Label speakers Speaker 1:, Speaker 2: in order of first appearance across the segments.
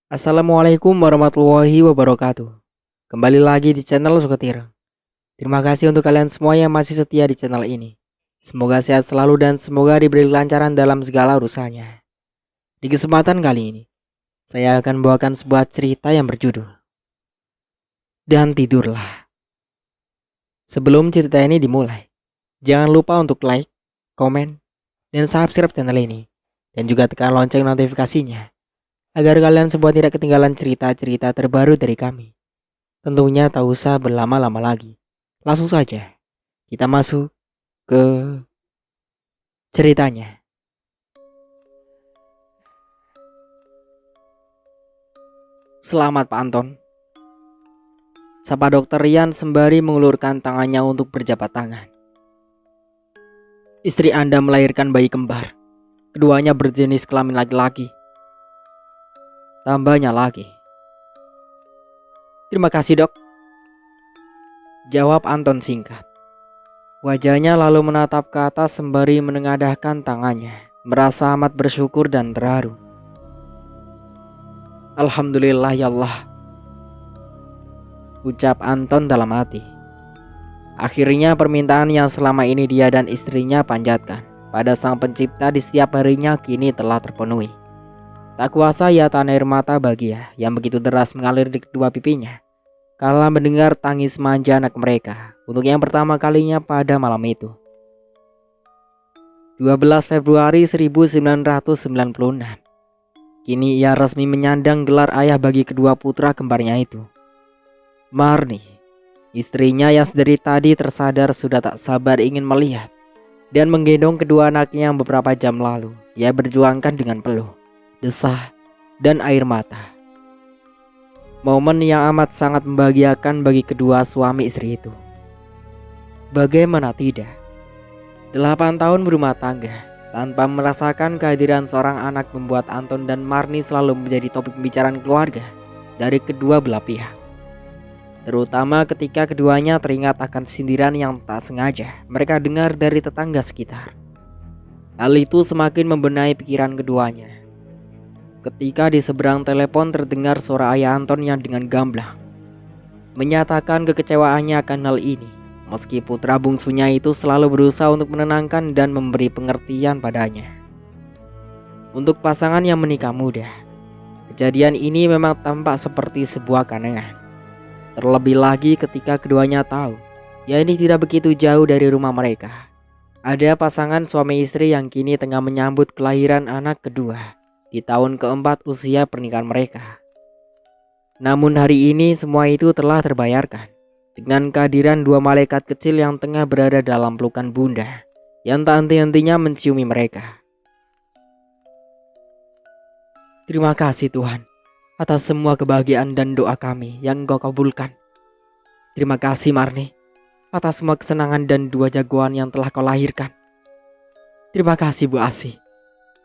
Speaker 1: Assalamualaikum warahmatullahi wabarakatuh. Kembali lagi di channel Suketir. Terima kasih untuk kalian semua yang masih setia di channel ini. Semoga sehat selalu dan semoga diberi kelancaran dalam segala urusannya. Di kesempatan kali ini, saya akan membawakan sebuah cerita yang berjudul Dan Tidurlah. Sebelum cerita ini dimulai, jangan lupa untuk like, komen, dan subscribe channel ini. Dan juga tekan lonceng notifikasinya agar kalian semua tidak ketinggalan cerita-cerita terbaru dari kami. Tentunya tak usah berlama-lama lagi. Langsung saja kita masuk ke ceritanya. Selamat Pak Anton, sapa Dokter Rian sembari mengulurkan tangannya untuk berjabat tangan. Istri Anda melahirkan bayi kembar. Keduanya berjenis kelamin laki-laki. Tambahnya lagi. Terima kasih dok, jawab Anton singkat. Wajahnya lalu menatap ke atas sembari menengadahkan tangannya, merasa amat bersyukur dan terharu. Alhamdulillah ya Allah, ucap Anton dalam hati. Akhirnya permintaan yang selama ini dia dan istrinya panjatkan pada Sang Pencipta di setiap harinya kini telah terpenuhi. Tak kuasa ia tahan air mata bahagia yang begitu deras mengalir di kedua pipinya kala mendengar tangis manja anak mereka untuk yang pertama kalinya pada malam itu. 12 Februari 1996. Kini ia resmi menyandang gelar ayah bagi kedua putra kembarnya itu. Marni, istrinya yang sedari tadi tersadar sudah tak sabar ingin melihat dan menggendong kedua anaknya yang beberapa jam lalu ia berjuangkan dengan peluh, desah, dan air mata. Momen yang amat sangat membahagiakan bagi kedua suami istri itu. Bagaimana tidak? 8 tahun berumah tangga tanpa merasakan kehadiran seorang anak membuat Anton dan Marni selalu menjadi topik pembicaraan keluarga dari kedua belah pihak. Terutama ketika keduanya teringat akan sindiran yang tak sengaja mereka dengar dari tetangga sekitar. Hal itu semakin membenahi pikiran keduanya. Ketika di seberang telepon terdengar suara ayah Anton yang dengan gamblang menyatakan kekecewaannya akan hal ini, meski putra bungsunya itu selalu berusaha untuk menenangkan dan memberi pengertian padanya. Untuk pasangan yang menikah muda, kejadian ini memang tampak seperti sebuah keanehan. Terlebih lagi ketika keduanya tahu ya ini tidak begitu jauh dari rumah mereka. Ada pasangan suami istri yang kini tengah menyambut kelahiran anak kedua di tahun keempat usia pernikahan mereka. Namun hari ini semua itu telah terbayarkan dengan kehadiran dua malaikat kecil yang tengah berada dalam pelukan bunda yang tak henti-hentinya menciumi mereka. Terima kasih Tuhan atas semua kebahagiaan dan doa kami yang Engkau kabulkan. Terima kasih Marni atas semua kesenangan dan dua jagoan yang telah Kau lahirkan. Terima kasih Bu Asih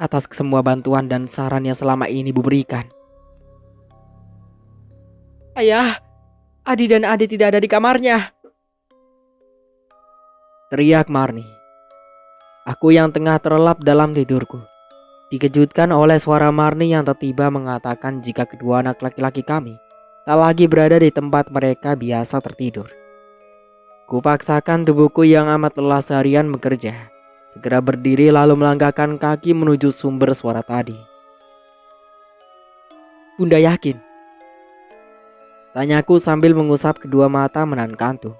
Speaker 1: atas semua bantuan dan saran yang selama ini Bu berikan. Ayah, Adi dan Ade tidak ada di kamarnya, teriak Marni. Aku yang tengah terlelap dalam tidurku dikejutkan oleh suara Marni yang tiba-tiba mengatakan jika kedua anak laki-laki kami tak lagi berada di tempat mereka biasa tertidur. Kupaksakan tubuhku yang amat lelah seharian bekerja segera berdiri lalu melangkahkan kaki menuju sumber suara tadi. Bunda yakin? Tanyaku sambil mengusap kedua mata menahan kantuk.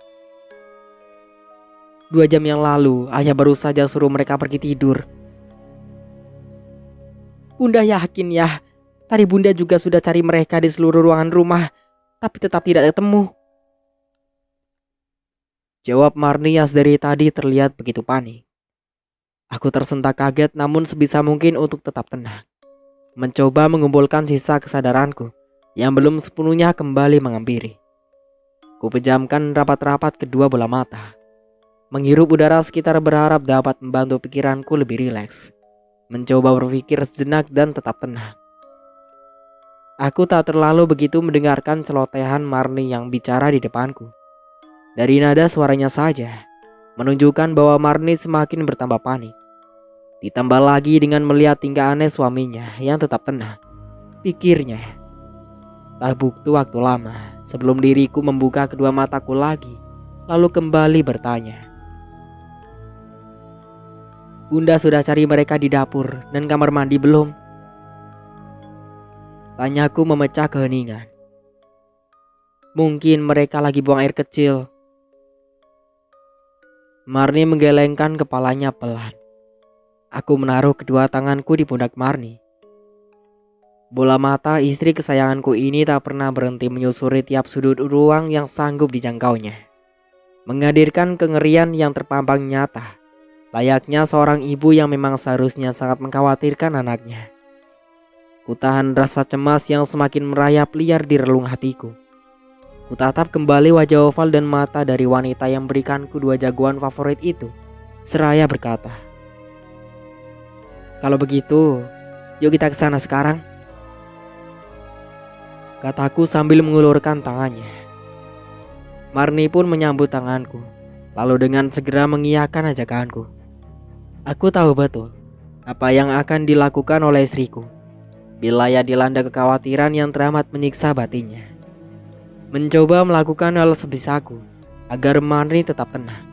Speaker 1: 2 jam yang lalu ayah baru saja suruh mereka pergi tidur. Bunda yakin ya? Tadi bunda juga sudah cari mereka di seluruh ruangan rumah, tapi tetap tidak ketemu, jawab Marni yang dari tadi terlihat begitu panik. Aku tersentak kaget namun sebisa mungkin untuk tetap tenang, mencoba mengumpulkan sisa kesadaranku yang belum sepenuhnya kembali menghampiri. Ku pejamkan rapat-rapat kedua bola mata, menghirup udara sekitar berharap dapat membantu pikiranku lebih rileks, mencoba berpikir sejenak dan tetap tenang. Aku tak terlalu begitu mendengarkan celotehan Marni yang bicara di depanku. Dari nada suaranya saja menunjukkan bahwa Marni semakin bertambah panik. Ditambah lagi dengan melihat tingkah aneh suaminya yang tetap tenang. Pikirnya, Tak butuh waktu lama sebelum diriku membuka kedua mataku lagi, lalu kembali bertanya. Bunda sudah cari mereka di dapur dan kamar mandi belum? Tanyaku memecah keheningan. Mungkin mereka lagi buang air kecil. Marni menggelengkan kepalanya pelan. Aku menaruh kedua tanganku di pundak Marni. Bola mata istri kesayanganku ini tak pernah berhenti menyusuri tiap sudut ruang yang sanggup dijangkaunya, menghadirkan kengerian yang terpampang nyata, layaknya seorang ibu yang memang seharusnya sangat mengkhawatirkan anaknya. Kutahan rasa cemas yang semakin merayap liar di relung hatiku. Kutatap kembali wajah oval dan mata dari wanita yang berikanku dua jagoan favorit itu, seraya berkata, "Kalau begitu, yuk kita ke sana sekarang," kataku sambil mengulurkan tangannya. Marni pun menyambut tanganku, lalu dengan segera mengiyakan ajakanku. Aku tahu betul apa yang akan dilakukan oleh istriku bila ia dilanda kekhawatiran yang teramat menyiksa batinnya. Mencoba melakukan hal sebisaku agar Marni tetap tenang,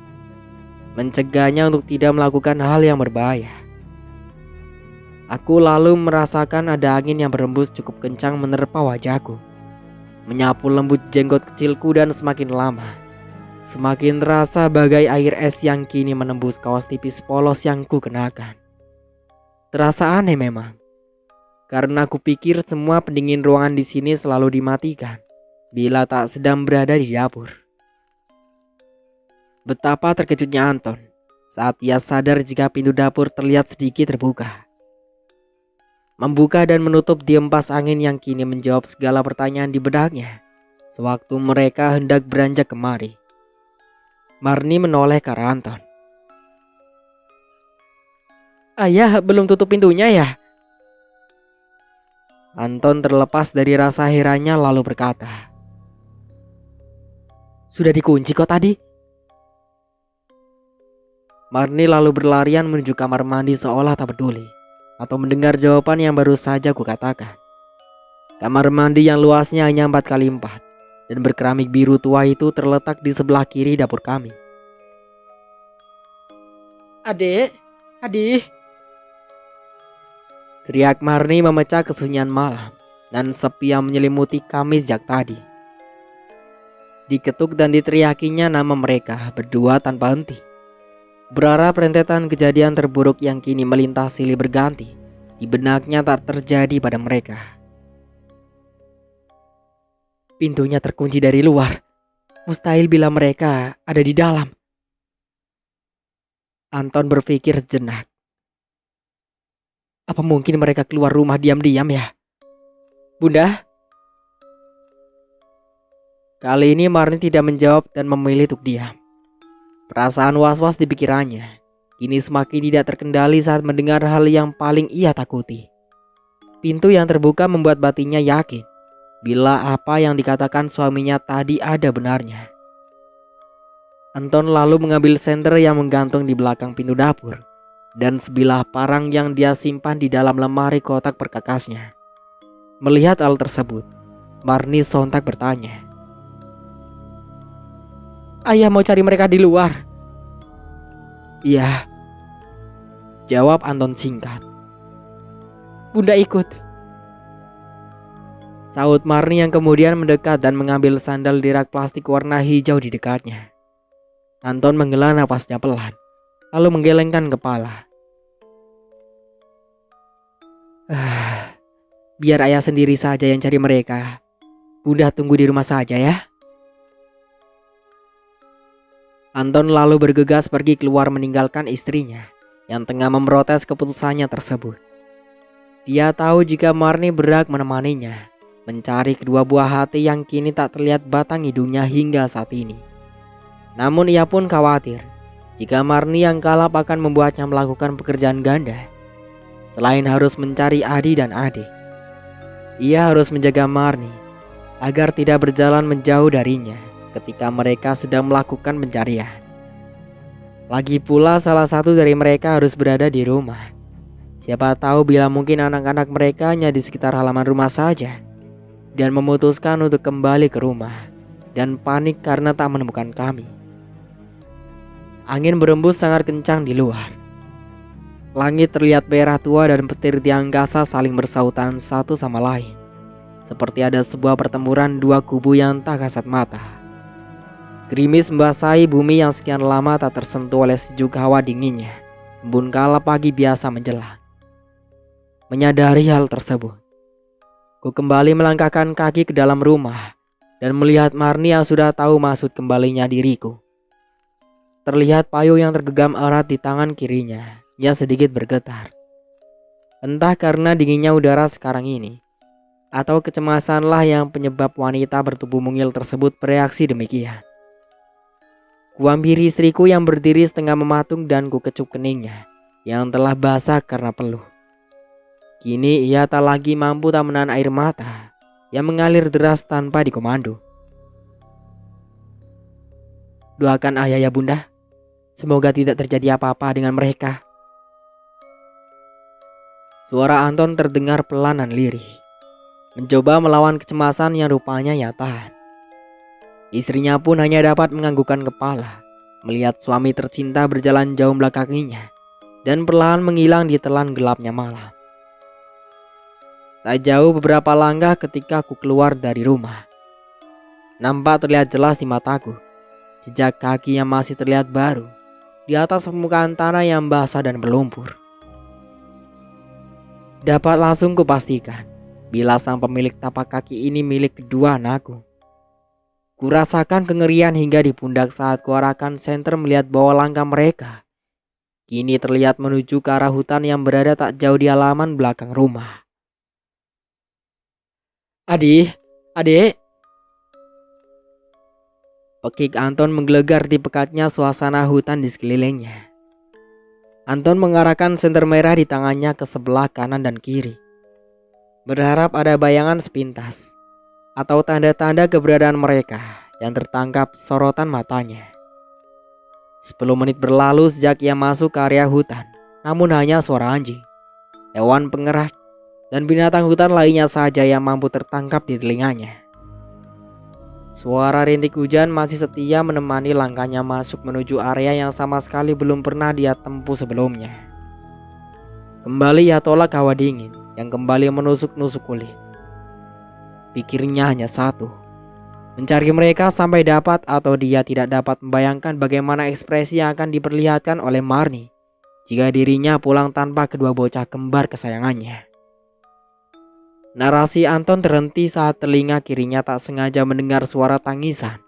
Speaker 1: mencegahnya untuk tidak melakukan hal yang berbahaya. Aku lalu merasakan ada angin yang berembus cukup kencang menerpa wajahku, menyapu lembut jenggot kecilku, dan semakin lama semakin terasa bagai air es yang kini menembus kaos tipis polos yang ku kenakan. Terasa aneh memang, karena aku pikir semua pendingin ruangan di sini selalu dimatikan bila tak sedang berada di dapur. Betapa terkejutnya Anton saat ia sadar jika pintu dapur terlihat sedikit terbuka, membuka dan menutup diempas angin yang kini menjawab segala pertanyaan di benaknya sewaktu mereka hendak beranjak kemari. Marni menoleh ke arah Anton. "Ayah belum tutup pintunya ya?" Anton terlepas dari rasa herannya lalu berkata, "Sudah dikunci kok tadi." Marni lalu berlarian menuju kamar mandi seolah tak peduli atau mendengar jawaban yang baru saja kukatakan. Kamar mandi yang luasnya hanya 4x4 dan berkeramik biru tua itu terletak di sebelah kiri dapur kami. "Adik, adik!" teriak Marni memecah kesunyian malam dan sepi yang menyelimuti kami sejak tadi. Diketuk dan diteriakinya nama mereka berdua tanpa henti. Berharap rentetan kejadian terburuk yang kini melintas silih berganti di benaknya tak terjadi pada mereka. Pintunya terkunci dari luar. Mustahil bila mereka ada di dalam. Anton berpikir sejenak. Apa mungkin mereka keluar rumah diam-diam ya? "Bunda?" Kali ini Marni tidak menjawab dan memilih untuk diam. Perasaan was-was di pikirannya kini semakin tidak terkendali saat mendengar hal yang paling ia takuti. Pintu yang terbuka membuat batinnya yakin bila apa yang dikatakan suaminya tadi ada benarnya. Anton lalu mengambil senter yang menggantung di belakang pintu dapur dan sebilah parang yang dia simpan di dalam lemari kotak perkakasnya. Melihat hal tersebut, Marni sontak bertanya, "Ayah mau cari mereka di luar?" "Iya," jawab Anton singkat. "Bunda ikut," sahut Marni yang kemudian mendekat dan mengambil sandal di rak plastik warna hijau di dekatnya. Anton menghela napasnya pelan, lalu menggelengkan kepala. Biar ayah sendiri saja yang cari mereka. Bunda tunggu di rumah saja ya." Anton lalu bergegas pergi keluar meninggalkan istrinya yang tengah memprotes keputusannya tersebut. Dia tahu jika Marni berhak menemaninya mencari kedua buah hati yang kini tak terlihat batang hidungnya hingga saat ini. Namun ia pun khawatir jika Marni yang kalap akan membuatnya melakukan pekerjaan ganda. Selain harus mencari Adi dan adik, ia harus menjaga Marni agar tidak berjalan menjauh darinya ketika mereka sedang melakukan pencarian. Lagi pula salah satu dari mereka harus berada di rumah. Siapa tahu bila mungkin anak-anak mereka hanya di sekitar halaman rumah saja. dan memutuskan untuk kembali ke rumah dan panik karena tak menemukan kami. Angin berembus sangat kencang di luar. Langit terlihat merah tua dan petir di angkasa saling bersautan satu sama lain. Seperti ada sebuah pertempuran dua kubu yang tak kasat mata. Gerimis membasahi bumi yang sekian lama tak tersentuh oleh sejuk hawa dinginnya. Embun kala pagi biasa menjelang. Menyadari hal tersebut, ku kembali melangkahkan kaki ke dalam rumah dan melihat Marni yang sudah tahu maksud kembalinya diriku. Terlihat payung yang tergenggam erat di tangan kirinya yang sedikit bergetar. Entah karena dinginnya udara sekarang ini, atau kecemasanlah yang penyebab wanita bertubuh mungil tersebut bereaksi demikian. Kuhampiri istriku yang berdiri setengah mematung dan ku kecup keningnya yang telah basah karena peluh. Kini ia tak lagi mampu tak menahan air mata yang mengalir deras tanpa dikomando. Doakan ayah ya bunda, semoga tidak terjadi apa-apa dengan mereka. Suara Anton terdengar pelan dan lirih, mencoba melawan kecemasan yang rupanya nyata. Istrinya pun hanya dapat menganggukkan kepala melihat suami tercinta berjalan jauh belakanginya dan perlahan menghilang di telan gelapnya malam. Tak jauh beberapa langkah ketika aku keluar dari rumah, nampak terlihat jelas di mataku jejak kaki yang masih terlihat baru di atas permukaan tanah yang basah dan berlumpur. Dapat langsung kupastikan bila sang pemilik tapak kaki ini milik kedua anakku. Kurasakan kengerian hingga di pundak saat kuarahkan senter melihat bahwa langkah mereka kini terlihat menuju ke arah hutan yang berada tak jauh di halaman belakang rumah. Adik. Pekik Anton menggelegar di pekatnya suasana hutan di sekelilingnya. Anton mengarahkan senter merah di tangannya ke sebelah kanan dan kiri, berharap ada bayangan sepintas atau tanda-tanda keberadaan mereka yang tertangkap sorotan matanya. 10 menit berlalu sejak ia masuk ke area hutan, namun hanya suara anjing, hewan pengerat, dan binatang hutan lainnya saja yang mampu tertangkap di telinganya. Suara rintik hujan masih setia menemani langkahnya masuk menuju area yang sama sekali belum pernah dia tempuh sebelumnya. Kembali ia tolak hawa dingin yang kembali menusuk-nusuk kulit. Pikirnya hanya satu, mencari mereka sampai dapat atau dia tidak dapat membayangkan bagaimana ekspresi yang akan diperlihatkan oleh Marni jika dirinya pulang tanpa kedua bocah kembar kesayangannya. Narasi Anton terhenti saat telinga kirinya tak sengaja mendengar suara tangisan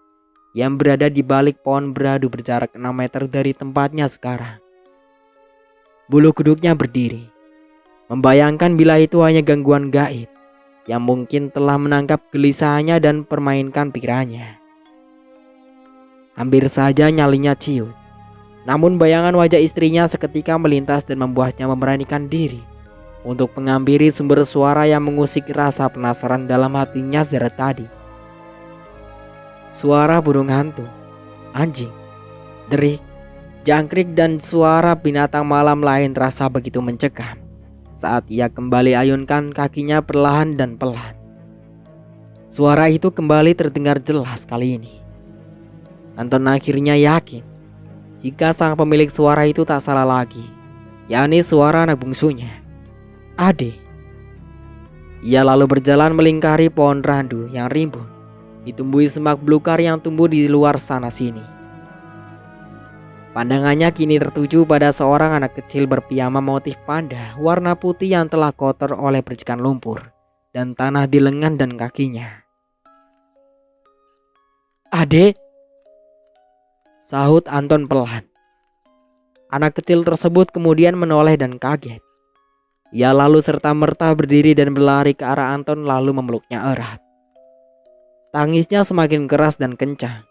Speaker 1: yang berada di balik pohon beradu berjarak 6 meter dari tempatnya sekarang. Bulu kuduknya berdiri, membayangkan bila itu hanya gangguan gaib yang mungkin telah menangkap gelisahannya dan permainkan pikirannya. Hampir saja nyalinya ciut, namun bayangan wajah istrinya seketika melintas dan membuatnya memberanikan diri untuk menghampiri sumber suara yang mengusik rasa penasaran dalam hatinya dari tadi. Suara burung hantu, anjing, derik, jangkrik, dan suara binatang malam lain terasa begitu mencekam saat ia kembali ayunkan kakinya perlahan dan pelan. Suara itu kembali terdengar jelas kali ini. Anton akhirnya yakin jika sang pemilik suara itu tak salah lagi, yakni suara anak bungsunya, Ade. Ia lalu berjalan melingkari pohon randu yang rimbun, ditumbuhi semak belukar yang tumbuh di luar sana sini. Pandangannya kini tertuju pada seorang anak kecil berpiyama motif panda warna putih yang telah kotor oleh percikan lumpur dan tanah di lengan dan kakinya. Ade, sahut Anton pelan. Anak kecil tersebut kemudian menoleh dan kaget. Ia lalu serta-merta berdiri dan berlari ke arah Anton lalu memeluknya erat. Tangisnya semakin keras dan kencang,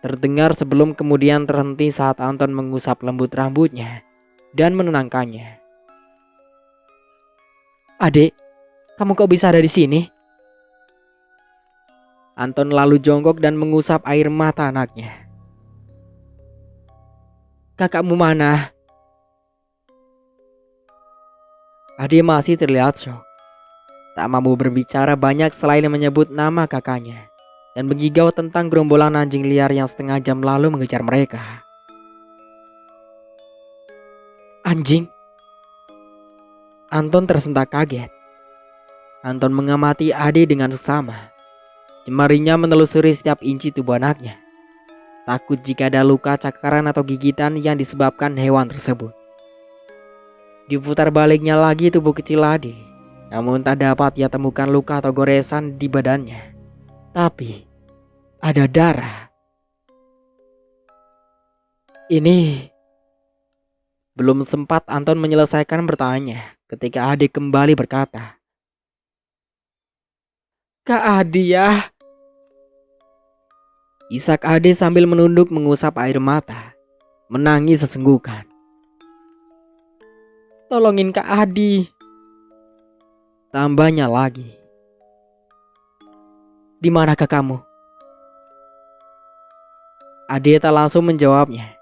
Speaker 1: terdengar sebelum kemudian terhenti saat Anton mengusap lembut rambutnya dan menenangkannya. Adik, kamu kok bisa ada di sini? Anton lalu jongkok dan mengusap air mata anaknya. Kakakmu mana? Adik masih terlihat syok. tak mampu berbicara banyak selain menyebut nama kakaknya dan mengigau tentang gerombolan anjing liar yang setengah jam lalu mengejar mereka. Anjing? Anton tersentak kaget. Anton mengamati Ade dengan seksama. Jemarinya menelusuri setiap inci tubuh anaknya. Takut jika ada luka, cakaran atau gigitan yang disebabkan hewan tersebut. Diputar baliknya lagi tubuh kecil Ade. Namun tak dapat ia temukan luka atau goresan di badannya. Tapi ada darah. Ini... Belum sempat Anton menyelesaikan bertanya ketika Ade kembali berkata, Kak Adi ya. Isak Ade sambil menunduk mengusap air mata, menangis sesenggukan. Tolongin Kak Adi. Tambahnya lagi. Di manakah kamu? Ade tak langsung menjawabnya.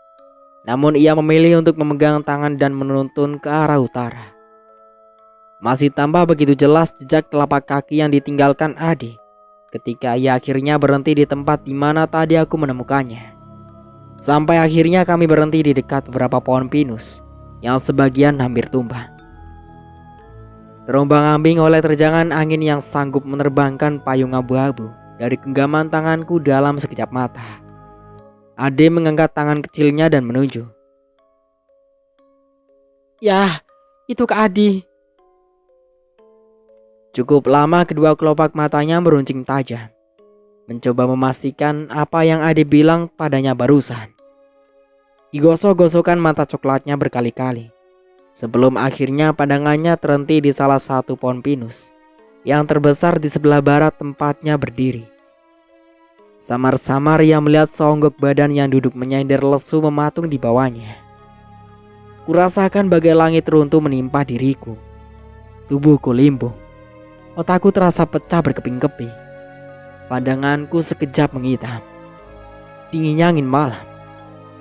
Speaker 1: Namun ia memilih untuk memegang tangan dan menuntun ke arah utara. Masih tambah begitu jelas jejak telapak kaki yang ditinggalkan Ade ketika ia akhirnya berhenti di tempat di mana tadi aku menemukannya. Sampai akhirnya kami berhenti di dekat beberapa pohon pinus yang sebagian hampir tumbang. Terombang-ambing oleh terjangan angin yang sanggup menerbangkan payung abu-abu dari genggaman tanganku dalam sekejap mata. Ade mengangkat tangan kecilnya dan menunjuk. Ya, itu Kak Adi. Cukup lama kedua kelopak matanya meruncing tajam, mencoba memastikan apa yang Ade bilang padanya barusan. Digosok-gosokkan mata coklatnya berkali-kali, sebelum akhirnya pandangannya terhenti di salah satu pohon pinus yang terbesar di sebelah barat tempatnya berdiri. Samar-samar ia melihat seonggok badan yang duduk menyender lesu mematung di bawahnya. Kurasakan bagai langit runtuh menimpa diriku. Tubuhku limbung. Otakku terasa pecah berkeping-keping. Pandanganku sekejap menghitam. Dinginnya angin malam.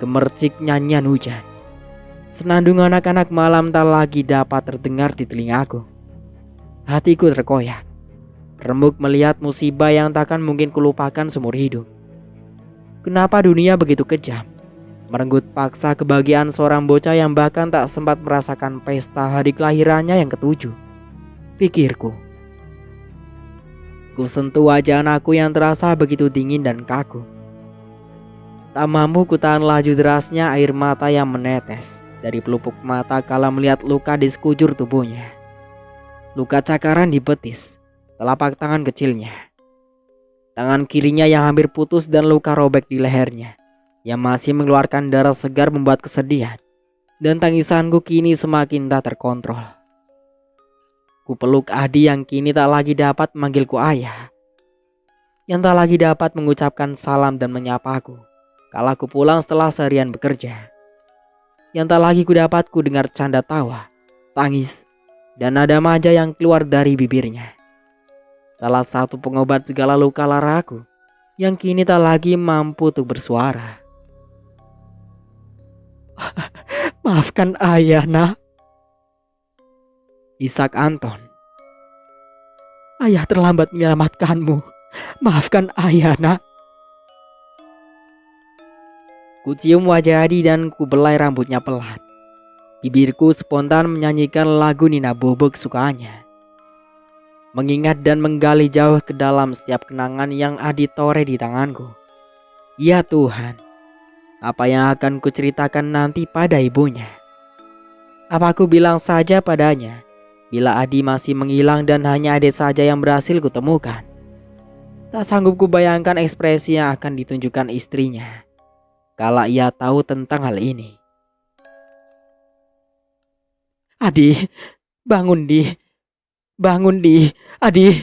Speaker 1: Gemercik nyanyian hujan. Senandung anak-anak malam tak lagi dapat terdengar di telingaku. Hatiku terkoyak. Remuk melihat musibah yang takkan mungkin kulupakan seumur hidup. Kenapa dunia begitu kejam? Merenggut paksa kebahagiaan seorang bocah yang bahkan tak sempat merasakan pesta hari kelahirannya yang ke-7. Pikirku. Ku sentuh wajah anakku yang terasa begitu dingin dan kaku. Tak mampu kutahan laju derasnya air mata yang menetes dari pelupuk mata kala melihat luka di sekujur tubuhnya. Luka cakaran di betis, telapak tangan kecilnya. Tangan kirinya yang hampir putus dan luka robek di lehernya yang masih mengeluarkan darah segar membuat kesedihan. Dan tangisanku kini semakin tak terkontrol. Ku peluk Adi yang kini tak lagi dapat memanggilku ayah. Yang tak lagi dapat mengucapkan salam dan menyapaku kala ku pulang setelah seharian bekerja. Yang tak lagi ku dapat ku dengar canda tawa, tangis, dan nada manja yang keluar dari bibirnya. Salah satu pengobat segala luka laraku yang kini tak lagi mampu untuk bersuara. Maafkan ayah, nak. Isak Anton. Ayah terlambat menyelamatkanmu. Maafkan ayah, nak. Ku cium wajah Adi dan ku belai rambutnya pelan. Bibirku spontan menyanyikan lagu Nina Bobo kesukaannya. Mengingat dan menggali jauh ke dalam setiap kenangan yang Adi toreh di tanganku. Ya Tuhan, apa yang akan kuceritakan nanti pada ibunya? Apa aku bilang saja padanya bila Adi masih menghilang dan hanya Ade saja yang berhasil kutemukan? Tak sanggup kubayangkan ekspresi yang akan ditunjukkan istrinya kala ia tahu tentang hal ini. Adi, bangun Di. Bangun Di, Adi.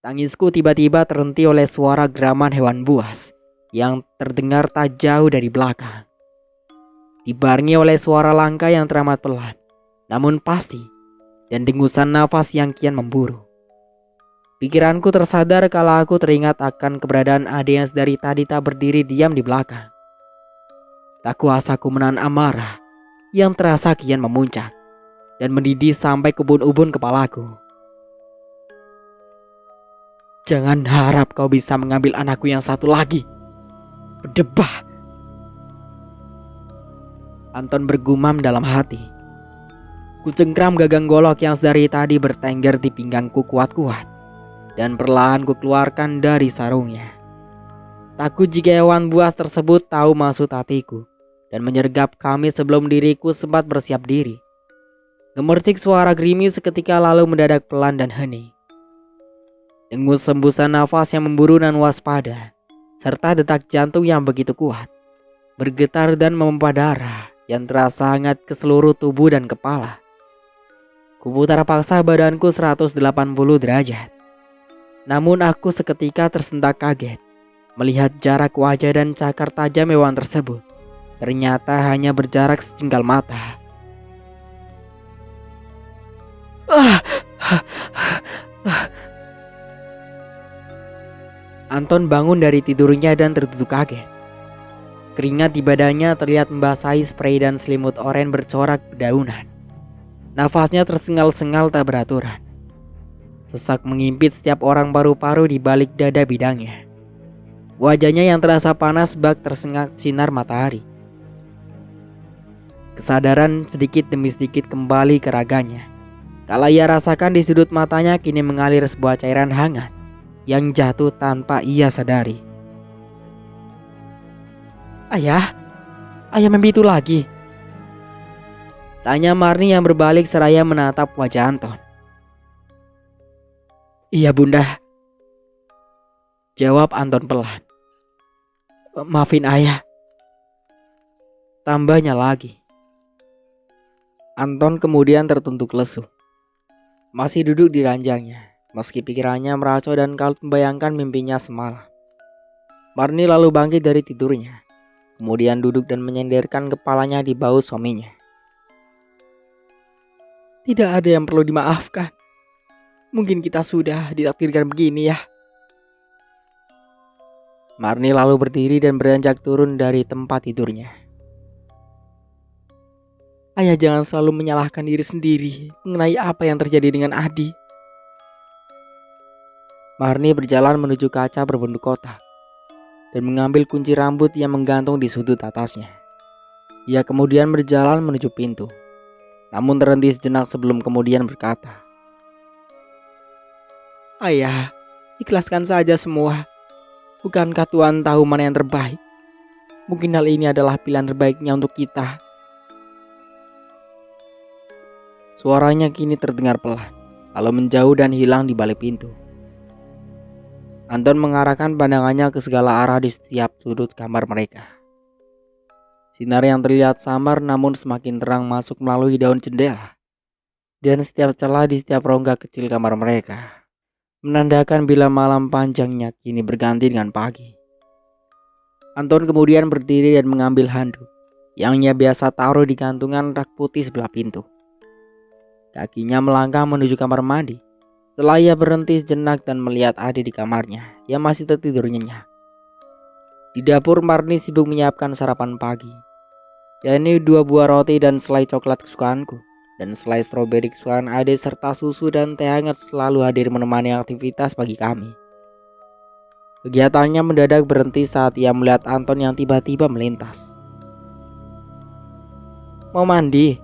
Speaker 1: Tangisku tiba-tiba terhenti oleh suara geraman hewan buas yang terdengar tak jauh dari belakang. Dibarengi oleh suara langkah yang teramat pelan, namun pasti, dan dengusan nafas yang kian memburu. Pikiranku tersadar kala aku teringat akan keberadaan Ade yang dari tadi tak berdiri diam di belakang. Tak kuasa ku menahan amarah yang terasa kian memuncak. dan mendidih sampai ke ubun-ubun kepalaku. Jangan harap kau bisa mengambil anakku yang satu lagi. Berdebah. Anton bergumam dalam hati. Kucengkram gagang golok yang sedari tadi bertengger di pinggangku kuat-kuat, dan perlahan ku keluarkan dari sarungnya. Takut jika hewan buas tersebut tahu maksud hatiku dan menyergap kami sebelum diriku sempat bersiap diri. Gemercik suara gerimis seketika lalu mendadak pelan dan hening. Dengus hembusan nafas yang memburu dan waspada, serta detak jantung yang begitu kuat, bergetar dan memompa darah yang terasa hangat ke seluruh tubuh dan kepala. Kuputar paksa badanku 180 derajat. Namun aku seketika tersentak kaget melihat jarak wajah dan cakar tajam hewan tersebut ternyata hanya berjarak sejengkal mata. Anton bangun dari tidurnya dan tertutup kaget. Keringat di badannya terlihat membasahi spray dan selimut oranye bercorak dedaunan. Nafasnya tersengal-sengal tak beraturan. Sesak mengimpit setiap orang paru-paru di balik dada bidangnya. Wajahnya yang terasa panas bak tersengat sinar matahari. Kesadaran sedikit demi sedikit kembali ke raganya. Kala ia rasakan di sudut matanya kini mengalir sebuah cairan hangat yang jatuh tanpa ia sadari. Ayah mimpi itu lagi? Tanya Marni yang berbalik seraya menatap wajah Anton. Iya bunda, jawab Anton pelan. Maafin ayah, tambahnya lagi. Anton kemudian tertuntuk lesu. Masih duduk di ranjangnya, meski pikirannya meracau dan kalut membayangkan mimpinya semalam. Marni lalu bangkit dari tidurnya, kemudian duduk dan menyenderkan kepalanya di bahu suaminya. Tidak ada yang perlu dimaafkan. Mungkin kita sudah ditakdirkan begini ya. Marni lalu berdiri dan beranjak turun dari tempat tidurnya. Ayah jangan selalu menyalahkan diri sendiri mengenai apa yang terjadi dengan Adi. Marni berjalan menuju kaca berbentuk kotak dan mengambil kunci rambut yang menggantung di sudut atasnya. Ia kemudian berjalan menuju pintu, namun terhenti sejenak sebelum kemudian berkata, Ayah, ikhlaskan saja semua. Bukankah Tuhan tahu mana yang terbaik? Mungkin hal ini adalah pilihan terbaiknya untuk kita. Suaranya kini terdengar pelan, lalu menjauh dan hilang di balik pintu. Anton mengarahkan pandangannya ke segala arah di setiap sudut kamar mereka. Sinar yang terlihat samar namun semakin terang masuk melalui daun jendela dan setiap celah di setiap rongga kecil kamar mereka, menandakan bila malam panjangnya kini berganti dengan pagi. Anton kemudian berdiri dan mengambil handuk yang ia biasa taruh di gantungan rak putih sebelah pintu. Kakinya melangkah menuju kamar mandi. Setelah ia berhenti sejenak dan melihat Adi di kamarnya yang masih tertidur nyenyak. Di dapur Marni sibuk menyiapkan sarapan pagi, yakni 2 buah roti dan selai coklat kesukaanku, dan selai stroberi kesukaan Ade serta susu dan teh hangat selalu hadir menemani aktivitas pagi kami. Kegiatannya mendadak berhenti saat ia melihat Anton yang tiba-tiba melintas. Mau mandi?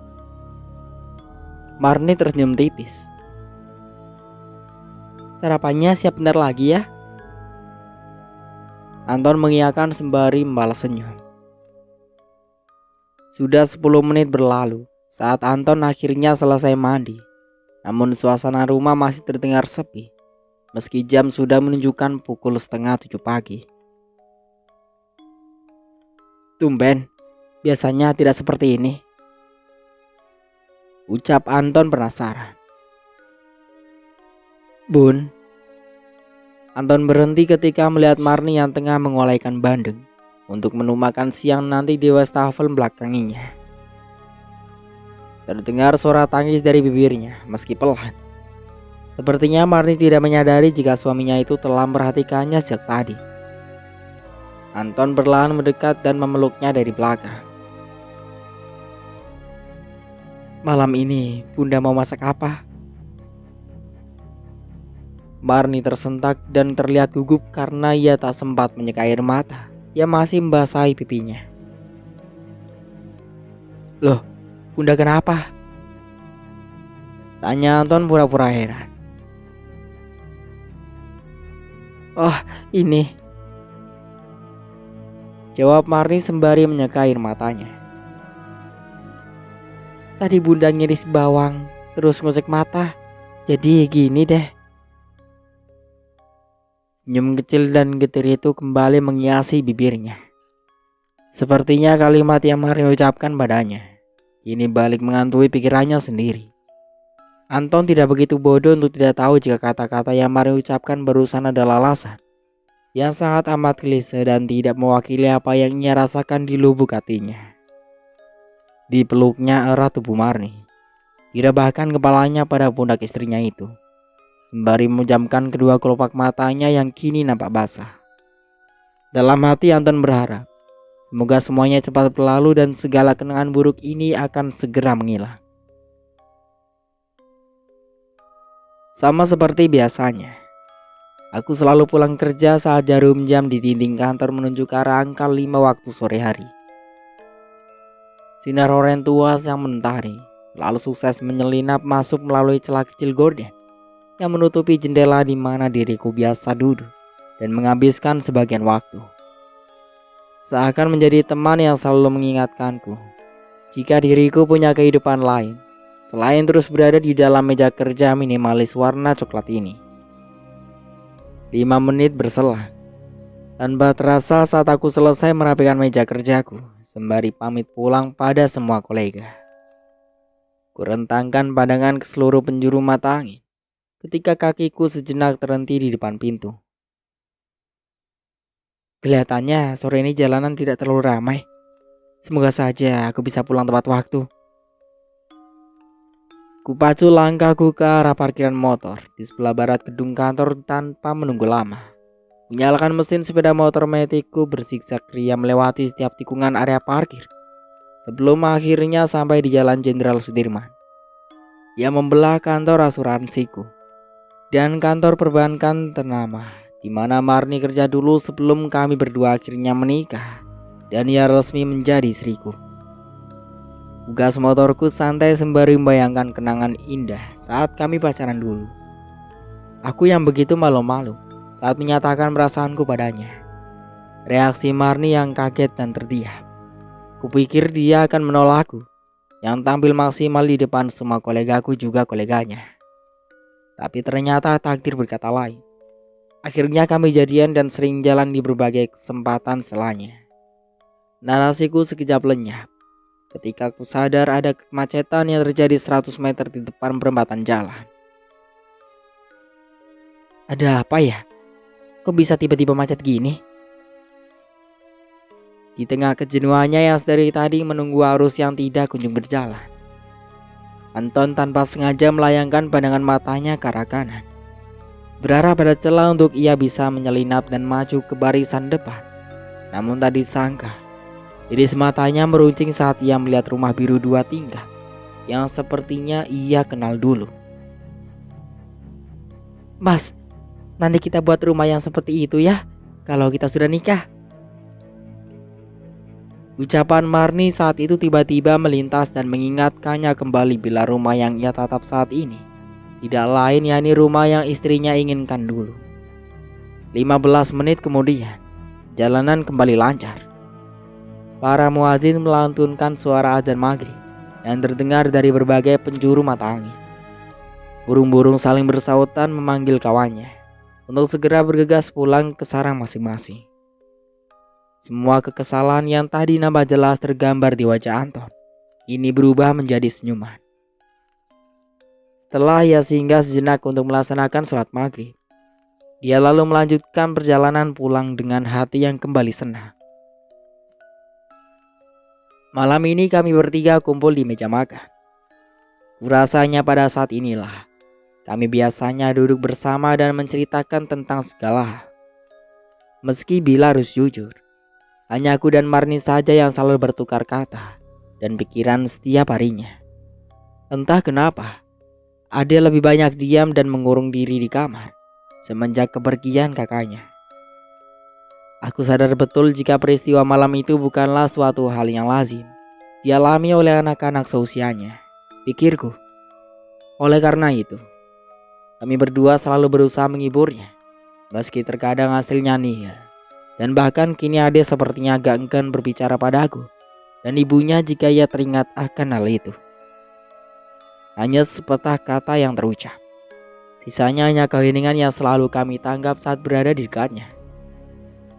Speaker 1: Marni tersenyum tipis. Sarapannya siap bentar lagi ya. Anton mengiyakan sembari membalas senyum. Sudah 10 menit berlalu saat Anton akhirnya selesai mandi. Namun suasana rumah masih terdengar sepi, meski jam sudah menunjukkan pukul 6:30 pagi. Tumben, biasanya tidak seperti ini, ucap Anton penasaran. Bun. Anton berhenti ketika melihat Marni yang tengah mengolahkan bandeng untuk menu makan siang nanti di wastafel belakanginya. Terdengar suara tangis dari bibirnya meski pelan. Sepertinya Marni tidak menyadari jika suaminya itu telah memperhatikannya sejak tadi. Anton perlahan mendekat dan memeluknya dari belakang. Malam ini Bunda mau masak apa? Marni tersentak dan terlihat gugup karena ia tak sempat menyeka air mata yang masih membasahi pipinya. Loh, Bunda kenapa? Tanya Anton pura-pura heran. Oh, ini. Jawab Marni sembari menyeka air matanya. Tadi Bunda ngiris bawang, terus ngusik mata. Jadi gini deh. Senyum kecil dan getir itu kembali menghiasi bibirnya. Sepertinya kalimat yang Marni ucapkan padanya kini balik menghantui pikirannya sendiri. Anton tidak begitu bodoh untuk tidak tahu jika kata-kata yang Marni ucapkan barusan adalah alasan yang sangat amat klise dan tidak mewakili apa yang ia rasakan di lubuk hatinya. Dipeluknya erat tubuh Marni, direbahkan kepalanya pada pundak istrinya itu, sembari memejamkan kedua kelopak matanya yang kini nampak basah. Dalam hati Anton berharap semoga semuanya cepat berlalu dan segala kenangan buruk ini akan segera menghilang. Sama seperti biasanya, aku selalu pulang kerja saat jarum jam di dinding kantor menunjuk ke arah angka 5 waktu sore hari. Sinar oranye tua yang mentari lalu sukses menyelinap masuk melalui celah kecil gorden yang menutupi jendela di mana diriku biasa duduk dan menghabiskan sebagian waktu. Seakan menjadi teman yang selalu mengingatkanku jika diriku punya kehidupan lain selain terus berada di dalam meja kerja minimalis warna coklat ini. 5 menit berselang. Tanpa terasa saat aku selesai merapikan meja kerjaku, sembari pamit pulang pada semua kolega. Kurentangkan pandangan ke seluruh penjuru mata angin ketika kakiku sejenak terhenti di depan pintu. Kelihatannya sore ini jalanan tidak terlalu ramai. Semoga saja aku bisa pulang tepat waktu. Kupacu langkahku ke arah parkiran motor di sebelah barat gedung kantor tanpa menunggu lama. Menyalakan mesin sepeda motor metikku berzigzag ria melewati setiap tikungan area parkir sebelum akhirnya sampai di Jalan Jenderal Sudirman yang membelah kantor asuransiku dan kantor perbankan ternama di mana Marni kerja dulu sebelum kami berdua akhirnya menikah dan ia resmi menjadi istriku. Gas motorku santai sembari membayangkan kenangan indah saat kami pacaran dulu. Aku yang begitu malu-malu saat menyatakan perasaanku padanya. Reaksi Marni yang kaget dan terdiam. Kupikir dia akan menolakku, yang tampil maksimal di depan semua kolegaku juga koleganya. Tapi ternyata takdir berkata lain. Akhirnya kami jadian dan sering jalan di berbagai kesempatan setelahnya. Narasiku sekejap lenyap ketika aku sadar ada kemacetan yang terjadi 100 meter di depan perempatan jalan. Ada apa ya? Kok bisa tiba-tiba macet gini? Di tengah kejenuhannya yang dari tadi menunggu arus yang tidak kunjung berjalan, Anton tanpa sengaja melayangkan pandangan matanya ke arah kanan, berharap ada celah untuk ia bisa menyelinap dan maju ke barisan depan. Namun tak disangka, iris matanya meruncing saat ia melihat rumah biru 2 tingkat yang sepertinya ia kenal dulu. Mas, nanti kita buat rumah yang seperti itu ya, kalau kita sudah nikah. Ucapan Marni saat itu tiba-tiba melintas dan mengingatkannya kembali bila rumah yang ia tatap saat ini tidak lain yakni rumah yang istrinya inginkan dulu. 15 menit kemudian, jalanan kembali lancar. Para muazin melantunkan suara azan maghrib yang terdengar dari berbagai penjuru mata angin. Burung-burung saling bersautan memanggil kawannya untuk segera bergegas pulang ke sarang masing-masing. Semua kekesalan yang tadi nampak jelas tergambar di wajah Anton ini berubah menjadi senyuman. Setelah ia singgah sejenak untuk melaksanakan sholat maghrib, dia lalu melanjutkan perjalanan pulang dengan hati yang kembali senang. Malam ini kami bertiga kumpul di meja makan. Kurasanya pada saat inilah kami biasanya duduk bersama dan menceritakan tentang segala hal. Meski bila harus jujur, hanya aku dan Marni saja yang selalu bertukar kata dan pikiran setiap harinya. Entah kenapa, Ade lebih banyak diam dan mengurung diri di kamar semenjak kepergian kakaknya. Aku sadar betul jika peristiwa malam itu bukanlah suatu hal yang lazim dialami oleh anak-anak seusianya, pikirku. Oleh karena itu, kami berdua selalu berusaha menghiburnya, meski terkadang hasilnya nihil. Dan bahkan kini Ade sepertinya agak enggan berbicara padaku dan ibunya jika ia teringat akan hal itu. Hanya sepatah kata yang terucap. Sisanya hanya keheningan yang selalu kami tanggap saat berada di dekatnya.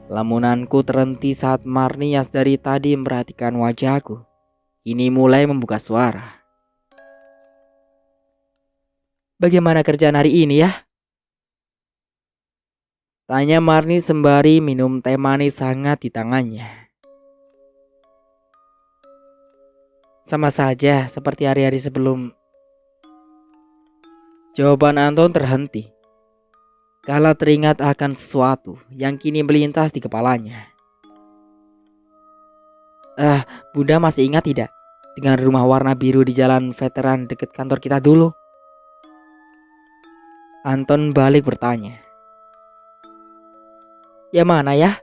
Speaker 1: Lamunanku terhenti saat Marni yang dari tadi memperhatikan wajahku kini mulai membuka suara. "Bagaimana kerjaan hari ini ya?" tanya Marni sembari minum teh manis hangat di tangannya. "Sama saja seperti hari-hari sebelum." Jawaban Anton terhenti kala teringat akan sesuatu yang kini melintas di kepalanya. Bunda masih ingat tidak dengan rumah warna biru di jalan veteran dekat kantor kita dulu?" Anton balik bertanya. "Ya mana ya?"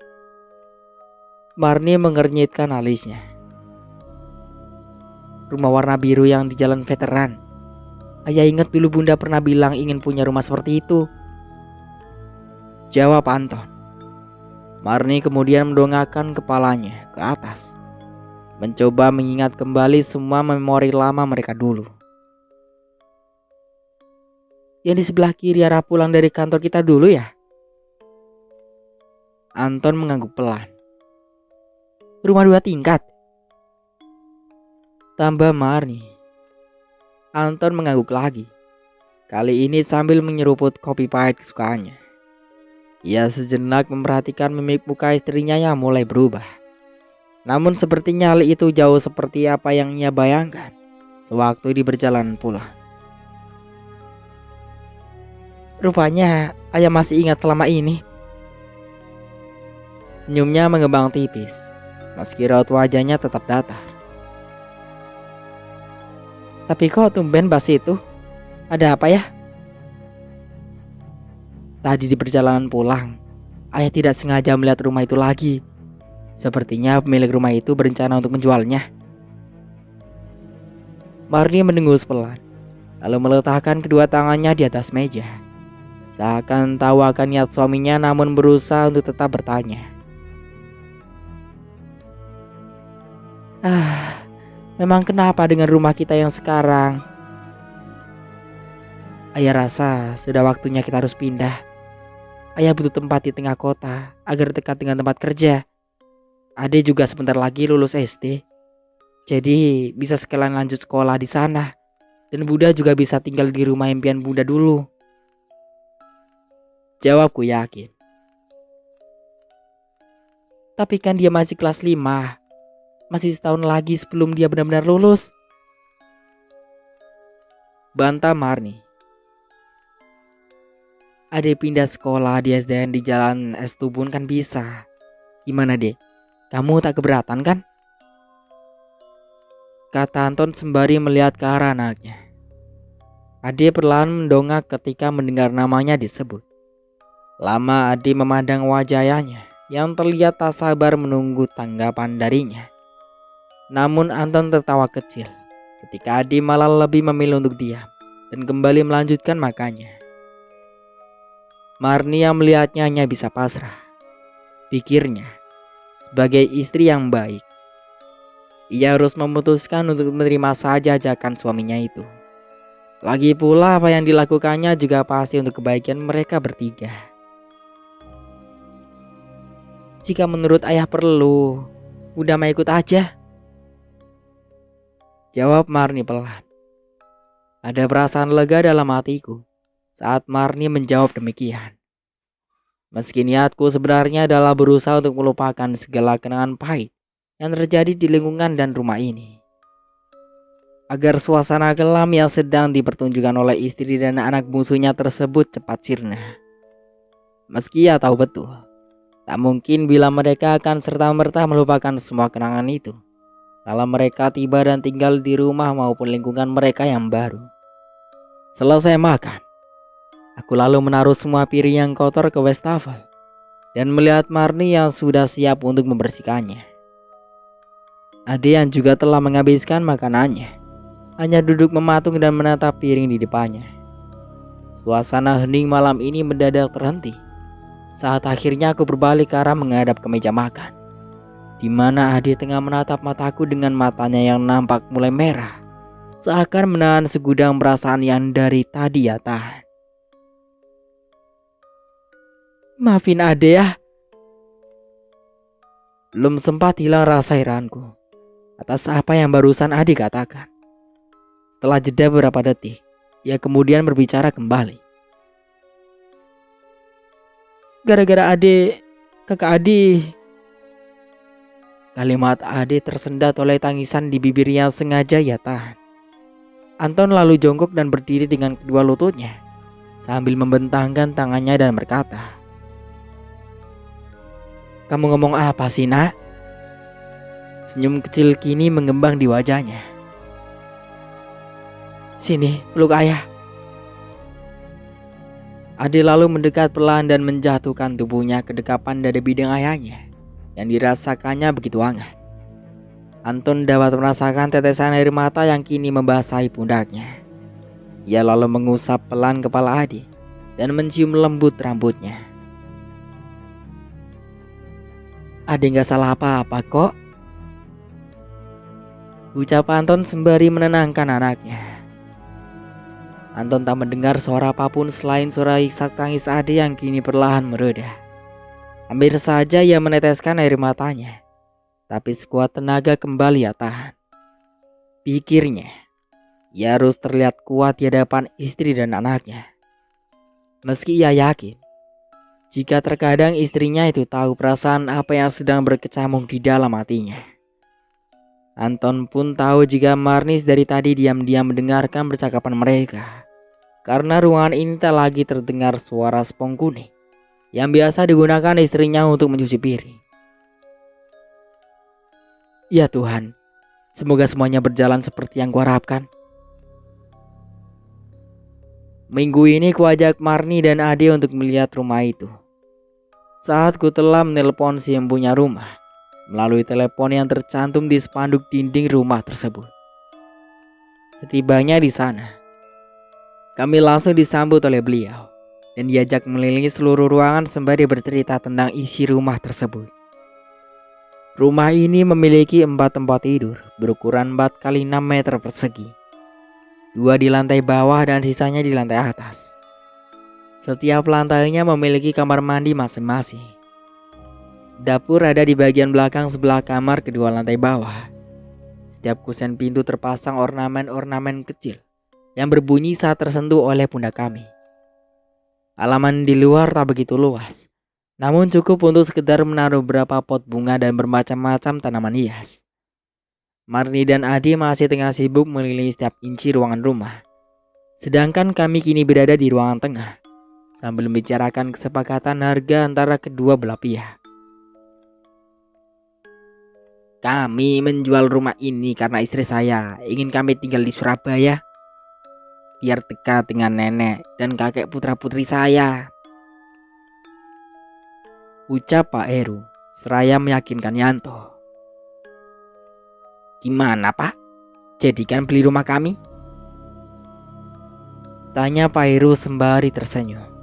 Speaker 1: Marni mengernyitkan alisnya. "Rumah warna biru yang di jalan veteran. Ayah ingat dulu Bunda pernah bilang ingin punya rumah seperti itu," jawab Anton. Marni kemudian mendongakkan kepalanya ke atas, mencoba mengingat kembali semua memori lama mereka dulu. "Yang di sebelah kiri arah pulang dari kantor kita dulu ya?" Anton mengangguk pelan. "Rumah 2 tingkat?" tambah Marni. Anton mengangguk lagi, kali ini sambil menyeruput kopi pahit kesukaannya. Ia sejenak memperhatikan mimik muka istrinya yang mulai berubah. Namun sepertinya hal itu jauh seperti apa yang ia bayangkan sewaktu di perjalanan pulang. "Rupanya ayah masih ingat selama ini." Senyumnya mengembang tipis, meski raut wajahnya tetap datar. "Tapi kok tumben bahas itu? Ada apa ya?" "Tadi di perjalanan pulang, ayah tidak sengaja melihat rumah itu lagi. Sepertinya pemilik rumah itu berencana untuk menjualnya." Marni mendengus pelan, lalu meletakkan kedua tangannya di atas meja, seakan tahu akan niat suaminya namun berusaha untuk tetap bertanya. Memang kenapa dengan rumah kita yang sekarang?" "Ayah rasa sudah waktunya kita harus pindah. Ayah butuh tempat di tengah kota agar dekat dengan tempat kerja. Ade juga sebentar lagi lulus SD. Jadi bisa sekalian lanjut sekolah di sana. Dan Bunda juga bisa tinggal di rumah impian Bunda dulu," jawabku yakin. "Tapi kan dia masih kelas 5. Masih setahun lagi sebelum dia benar-benar lulus," bantah Marni. "Ade pindah sekolah di SDN di Jalan Es Tubun kan bisa. Gimana dek? Kamu tak keberatan kan?" kata Anton sembari melihat ke arah anaknya. Ade perlahan mendongak ketika mendengar namanya disebut. Lama Ade memandang wajah ayahnya yang terlihat tak sabar menunggu tanggapan darinya. Namun Anton tertawa kecil ketika Ade malah lebih memilih untuk diam dan kembali melanjutkan makannya. Marni yang melihatnya hanya bisa pasrah. Pikirnya, sebagai istri yang baik, ia harus memutuskan untuk menerima saja ajakan suaminya itu. Lagi pula apa yang dilakukannya juga pasti untuk kebaikan mereka bertiga. "Jika menurut ayah perlu, udah mau ikut aja," jawab Marni pelan. Ada perasaan lega dalam hatiku saat Marni menjawab demikian. Meski niatku sebenarnya adalah berusaha untuk melupakan segala kenangan pahit yang terjadi di lingkungan dan rumah ini, agar suasana kelam yang sedang dipertunjukkan oleh istri dan anak bungsunya tersebut cepat sirna. Meski ia tahu betul, tak mungkin bila mereka akan serta-merta melupakan semua kenangan itu. kala mereka tiba dan tinggal di rumah maupun lingkungan mereka yang baru. Selesai makan, aku lalu menaruh semua piring yang kotor ke wastafel dan melihat Marni yang sudah siap untuk membersihkannya. Ade yang juga telah menghabiskan makanannya hanya duduk mematung dan menatap piring di depannya. Suasana hening malam ini mendadak terhenti saat akhirnya aku berbalik ke arah menghadap ke meja makan, di mana Ade tengah menatap mataku dengan matanya yang nampak mulai merah, seakan menahan segudang perasaan yang dari tadi ia tahan. Maafin Ade ya. Belum sempat hilang rasa heranku atas apa yang barusan Ade katakan. Setelah jeda beberapa detik, ia kemudian berbicara kembali. Gara-gara Ade, kakak Ade. Kalimat Ade tersendat oleh tangisan di bibirnya yang sengaja ia tahan. Anton lalu jongkok dan berdiri dengan kedua lututnya sambil membentangkan tangannya dan berkata, "Kamu ngomong apa sih, Nak?" Senyum kecil kini mengembang di wajahnya. "Sini, peluk ayah." Ade lalu mendekat perlahan dan menjatuhkan tubuhnya ke dekapan dada bidang ayahnya yang dirasakannya begitu hangat. Anton dapat merasakan tetesan air mata yang kini membasahi pundaknya. Ia lalu mengusap pelan kepala Ade dan mencium lembut rambutnya. "Ade gak salah apa-apa kok," ucap Anton sembari menenangkan anaknya. Anton tak mendengar suara apapun selain suara isak tangis Ade yang kini perlahan mereda. Hampir saja ia meneteskan air matanya, tapi sekuat tenaga kembali ia tahan. Pikirnya, ia harus terlihat kuat di hadapan istri dan anaknya. Meski ia yakin, jika terkadang istrinya itu tahu perasaan apa yang sedang berkecamuk di dalam hatinya. Anton pun tahu jika Marnis dari tadi diam-diam mendengarkan percakapan mereka, karena ruangan ini tak lagi terdengar suara spong kuning yang biasa digunakan istrinya untuk mencuci piring. Ya Tuhan, semoga semuanya berjalan seperti yang kuharapkan. Minggu ini kuajak Marni dan Ade untuk melihat rumah itu. Saat ku telah menelpon si empunya rumah melalui telepon yang tercantum di spanduk dinding rumah tersebut. Setibanya di sana, kami langsung disambut oleh beliau dan diajak mengelilingi seluruh ruangan sembari bercerita tentang isi rumah tersebut. Rumah ini memiliki 4 tempat tidur berukuran 4 kali 6 meter persegi. 2 di lantai bawah dan sisanya di lantai atas. Setiap lantainya memiliki kamar mandi masing-masing. Dapur ada di bagian belakang sebelah kamar kedua lantai bawah. Setiap kusen pintu terpasang ornamen-ornamen kecil yang berbunyi saat tersentuh oleh pundak kami. Halaman di luar tak begitu luas, namun cukup untuk sekedar menaruh beberapa pot bunga dan bermacam-macam tanaman hias. Marni dan Ade masih tengah sibuk mengelilingi setiap inci ruangan rumah, sedangkan kami kini berada di ruangan tengah sambil membicarakan kesepakatan harga antara kedua belah pihak. Kami menjual rumah ini karena istri saya ingin kami tinggal di Surabaya, biar dekat dengan nenek dan kakek putra-putri saya, ucap Pak Heru seraya meyakinkan Yanto. Gimana Pak? Jadikan beli rumah kami? Tanya Pak Heru sembari tersenyum.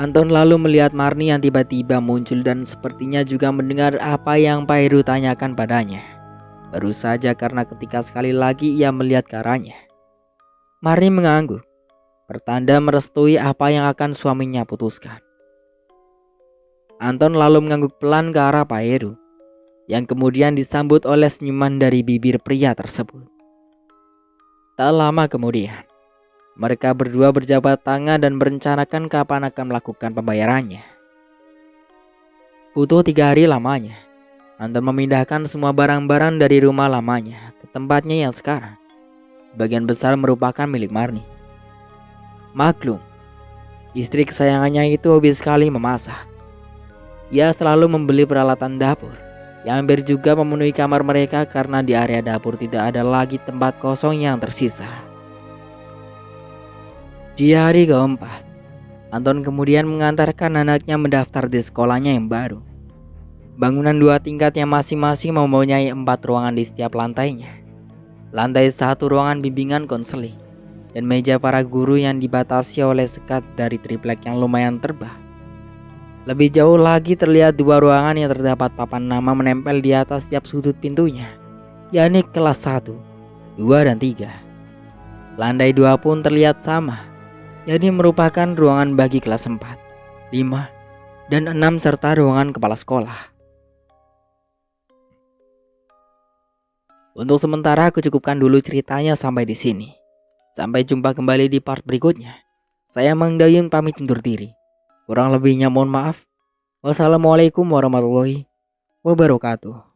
Speaker 1: Anton lalu melihat Marni yang tiba-tiba muncul dan sepertinya juga mendengar apa yang Pak Heru tanyakan padanya. Baru saja karena ketika sekali lagi ia melihat ke arahnya. Marni mengangguk, pertanda merestui apa yang akan suaminya putuskan. Anton lalu mengangguk pelan ke arah Pak Heru, yang kemudian disambut oleh senyuman dari bibir pria tersebut. Tak lama kemudian, mereka berdua berjabat tangan dan merencanakan kapan akan melakukan pembayarannya. Butuh 3 hari lamanya, Anton memindahkan semua barang-barang dari rumah lamanya ke tempatnya yang sekarang. Bagian besar merupakan milik Marni. Maklum, istri kesayangannya itu hobi sekali memasak. Ia selalu membeli peralatan dapur yang hampir juga memenuhi kamar mereka karena di area dapur tidak ada lagi tempat kosong yang tersisa. Di hari keempat, Anton kemudian mengantarkan anaknya mendaftar di sekolahnya yang baru. Bangunan 2 tingkat yang masing-masing mempunyai 4 ruangan di setiap lantainya. Lantai 1 ruangan bimbingan konseling, dan meja para guru yang dibatasi oleh sekat dari triplek yang lumayan tebal. Lebih jauh lagi terlihat 2 ruangan yang terdapat papan nama menempel di atas setiap sudut pintunya, yakni kelas 1, 2, dan 3. Lantai 2 pun terlihat sama, yakni merupakan ruangan bagi kelas 4, 5, dan 6 serta ruangan kepala sekolah. Untuk sementara aku cukupkan dulu ceritanya sampai di sini. Sampai jumpa kembali di part berikutnya. Saya Mang Dayun pamit undur diri. Kurang lebihnya mohon maaf. Wassalamualaikum warahmatullahi wabarakatuh.